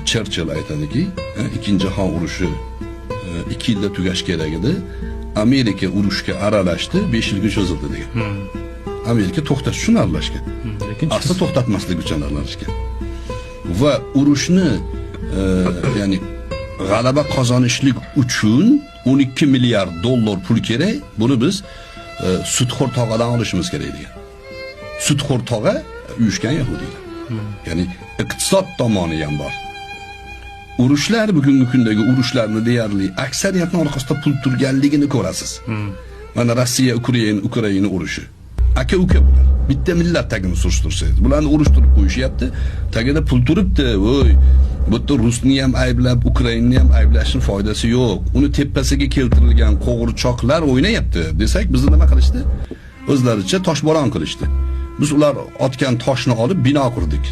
Churchill aytadiki, ikkinchi jahon urushi 2 yilda tugash kerak edi. Amerika urushga aralashdi, 5 yilga cho'zildi degan. Amerika to'xtash uchun aralashgan. Lekin asli to'xtatmaslik uchun aralashgan. Va urushni ya'ni g'alaba qozonishlik uchun 12 milliard dollar pul kerak. Buni biz sudxo'r tog'adan olishimiz kerak degan. Sudxo'r tog'a uyushgan yahudiylar. Ya'ni iqtisod tomoni ham bor. Urushlar bugungi kundagi urushlarni deyarli aksariyatning orqasida pul turganligini ko'rasiz. Mana Rossiya Ukraina urushi. Aka-uka bular. Bitta millat tagini surishtirsangiz, bularni urushtirib qo'yishyapti. Tagida pul turibdi. Voy, bu yerda Rusni ham ayblab, Ukrainani ham ayblashning foydasi yo'q. Uni tepasiga keltirilgan qo'g'irchoqlar o'ynayapti desak, bizni nima qilishdi? O'zlaricha toshbo'ron qilishdi. Biz ular otgan toshni olib bino qurdik.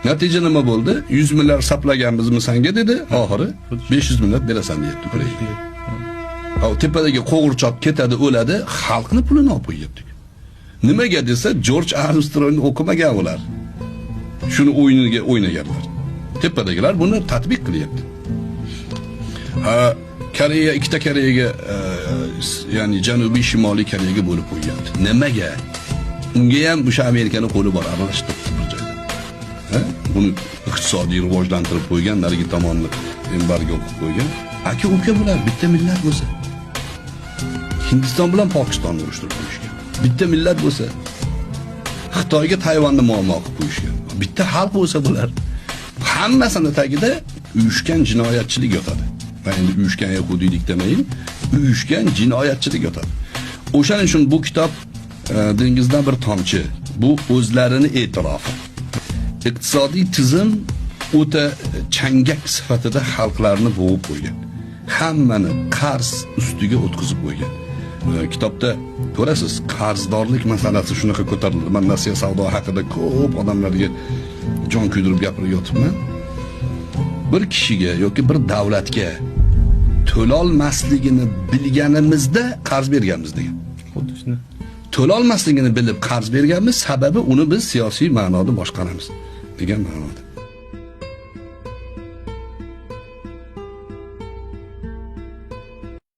Natija nima bo'ldi? 100 milliard saplaganmizmi senga dedi, oxiri 500 milliard berasan deyapti Ukraina. Tepadagi qo'g'irchoq ketadi, o'ladi, xalqni pulini olib qo'yapti. Nimaga desa, George Armstrongni o'qimagan ular. Shuni o'yiniga o'ynaganlar. Tepadagilar buni tatbiq qilyapti. Koreya ikkita Koreyaga, ya'ni Janubiy Shimoliy Koreyaga bo'lib qo'yyapti. Nimaga? Unga ham o'sha Amerikaning qo'li bor, aralashtirib bir joyda. Buni iqtisodiy rivojlantirib qo'ygan, narigi tomonni embargo qilib qo'ygan. Aka-uka bular bitta millat bo'lsa. Hindiston bilan Pokistonni urushtirib qo'yishgan. Bitta millat bo'lsa. Xitoyga Tayvanni muammo qilib qo'yishgan. Bitta xalq bo'lsa bular. Hammasini tagida uyushgan jinoyatchilik yotadi. Va endi uyushgan yahudiylik demaylik, uyushgan jinoyatchilik yotadi. O'shaning uchun bu kitob dengizdan bir tomchi. Bu o'zlarini e'tirofi. Iqtisodiy tizim o'ta changak sifatida xalqlarni bo'g'ib qo'ygan. Hammani qarz ustiga o'tkazib qo'ygan. Kitobda ko'rasiz, qarzdorlik masalasi shunaqa ko'tarildi. Men Nasiya savdo haqida ko'p odamlarga jon kuydirib gapirib yotibman. Bir kishiga yoki bir davlatga to'lolmasligini bilganimizda qarz berganmiz degan. Xuddi shuni. To'lolmasligini bilib qarz berganmiz, sababi uni biz siyosiy ma'noda boshqaramiz degan ma'noda.